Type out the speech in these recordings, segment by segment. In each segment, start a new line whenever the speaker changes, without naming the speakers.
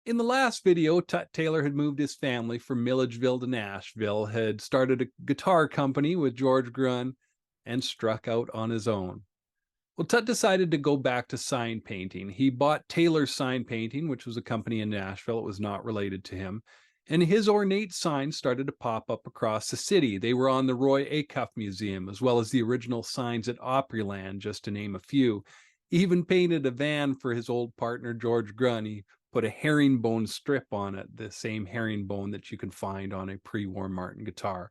In the last video, Tut Taylor had moved his family from Milledgeville to Nashville, had started a guitar company with George Grun, and struck out on his own. Well, Tut decided to go back to sign painting. He bought Taylor's Sign Painting, which was a company in Nashville. It was not related to him. And his ornate signs started to pop up across the city. They were on the Roy Acuff Museum, as well as the original signs at Opryland, just to name a few. He even painted a van for his old partner, George Grun. He put a herringbone strip on it, the same herringbone that you can find on a pre-war Martin guitar.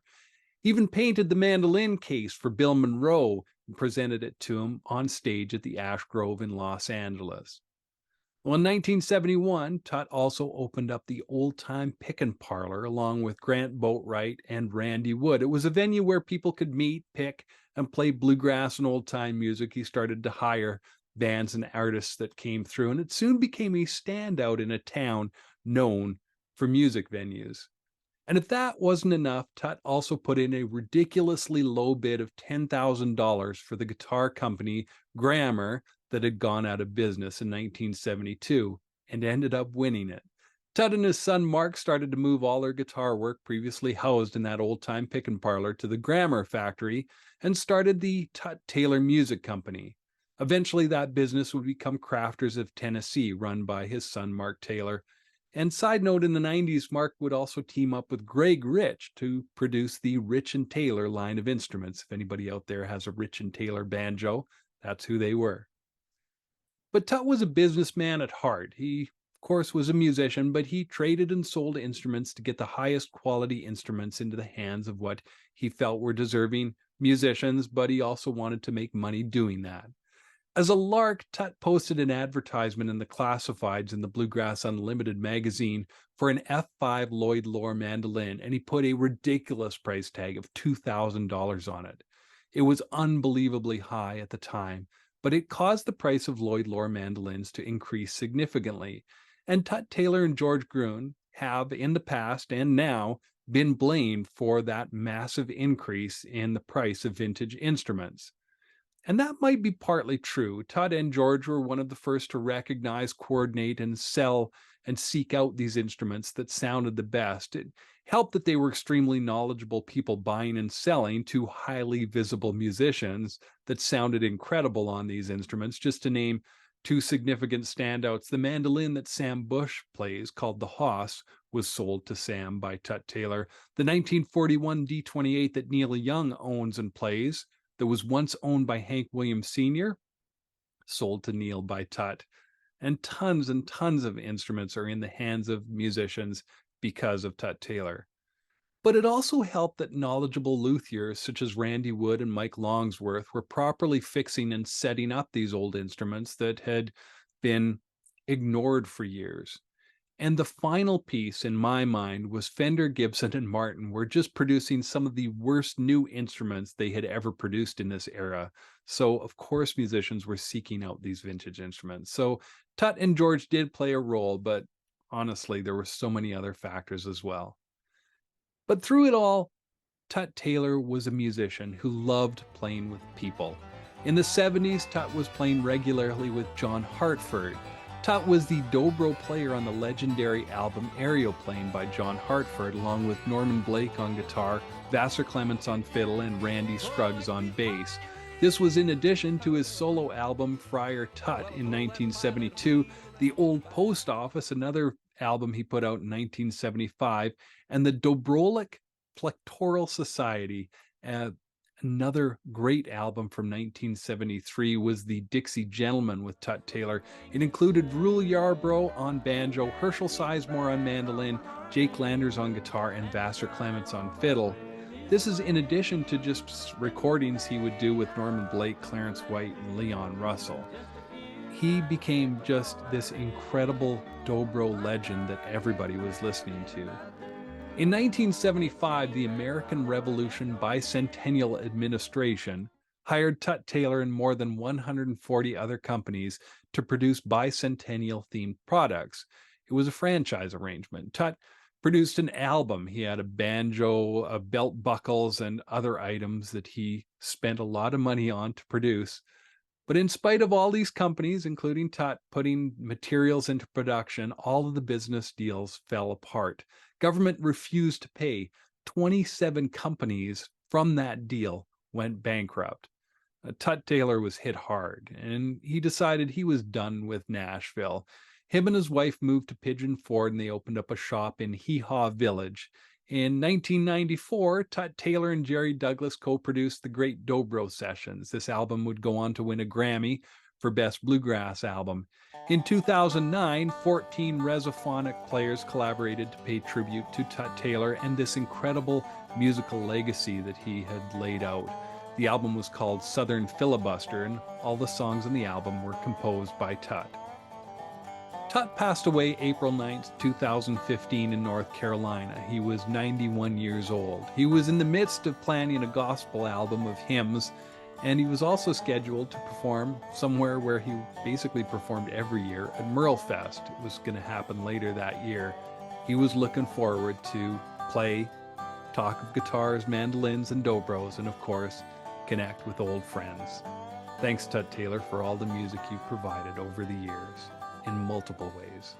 He even painted the mandolin case for Bill Monroe and presented it to him on stage at the Ash Grove in Los Angeles. Well, in 1971, Tut also opened up the Old Time Pickin' Parlor along with Grant Boatwright and Randy Wood. It was a venue where people could meet, pick, and play bluegrass and old time music. He started to hire bands and artists that came through, and it soon became a standout in a town known for music venues. And if that wasn't enough, Tut also put in a ridiculously low bid of $10,000 for the guitar company Grammar that had gone out of business in 1972 and ended up winning it. Tut and his son Mark started to move all their guitar work previously housed in that old time pickin' parlor to the Grammar factory and started the Tut Taylor Music Company. Eventually, that business would become Crafters of Tennessee, run by his son Mark Taylor. And side note, in the 90s, Mark would also team up with Greg Rich to produce the Rich and Taylor line of instruments. If anybody out there has a Rich and Taylor banjo, that's who they were. But Tut was a businessman at heart. He, of course, was a musician, but he traded and sold instruments to get the highest quality instruments into the hands of what he felt were deserving musicians, but he also wanted to make money doing that. As a lark, Tut posted an advertisement in the classifieds in the Bluegrass Unlimited magazine for an F5 Lloyd Loar mandolin, and he put a ridiculous price tag of $2,000 on it. It was unbelievably high at the time, but it caused the price of Lloyd Loar mandolins to increase significantly. And Tut Taylor and George Grun have, in the past and now, been blamed for that massive increase in the price of vintage instruments. And that might be partly true. Tut and George were one of the first to recognize, coordinate, and sell and seek out these instruments that sounded the best. It helped that they were extremely knowledgeable people buying and selling to highly visible musicians that sounded incredible on these instruments. Just to name two significant standouts, the mandolin that Sam Bush plays, called the Hoss, was sold to Sam by Tut Taylor. The 1941 D28 that Neil Young owns and plays, that was once owned by Hank Williams Sr., sold to Neil by Tut. And tons of instruments are in the hands of musicians because of Tut Taylor. But it also helped that knowledgeable luthiers such as Randy Wood and Mike Longsworth were properly fixing and setting up these old instruments that had been ignored for years. And the final piece, in my mind, was Fender, Gibson, and Martin were just producing some of the worst new instruments they had ever produced in this era. So, of course, musicians were seeking out these vintage instruments. So, Tut and George did play a role, but honestly, there were so many other factors as well. But through it all, Tut Taylor was a musician who loved playing with people. In the 70s, Tut was playing regularly with John Hartford. Tut was the dobro player on the legendary album Aeroplane by John Hartford, along with Norman Blake on guitar, Vassar Clements on fiddle, and Randy Scruggs on bass. This was in addition to his solo album Friar Tut in 1972, The Old Post Office, another album he put out in 1975, and the Dobrolic Plectoral Society, another great album from 1973 was the Dixie Gentleman with Tut Taylor. It included Rule Yarbrough on banjo, Herschel Sizemore on mandolin, Jake Landers on guitar, and Vassar Clements on fiddle. This is in addition to just recordings he would do with Norman Blake, Clarence White, and Leon Russell. He became just this incredible dobro legend that everybody was listening to. In 1975, the American Revolution Bicentennial Administration hired Tut Taylor and more than 140 other companies to produce bicentennial-themed products. It was a franchise arrangement. Tut produced an album. He had a banjo, belt buckles, and other items that he spent a lot of money on to produce. But in spite of all these companies, including Tut, putting materials into production, all of the business deals fell apart. Government refused to pay. 27 companies from that deal went bankrupt. Tut Taylor was hit hard, and he decided he was done with Nashville. Him and his wife moved to Pigeon Forge, and they opened up a shop in Hee Haw Village. In 1994, Tut Taylor and Jerry Douglas co-produced the Great Dobro Sessions. This album would go on to win a Grammy for Best Bluegrass Album. In 2009, 14 Resophonic players collaborated to pay tribute to Tut Taylor and this incredible musical legacy that he had laid out. The album was called Southern Filibuster, and all the songs on the album were composed by Tut. Tut passed away April 9th, 2015 in North Carolina. He was 91 years old. He was in the midst of planning a gospel album of hymns, and he was also scheduled to perform somewhere where he basically performed every year at Merlefest. It was going to happen later that year. He was looking forward to play, talk of guitars, mandolins, and dobros, and of course, connect with old friends. Thanks, Tut Taylor, for all the music you've provided over the years in multiple ways.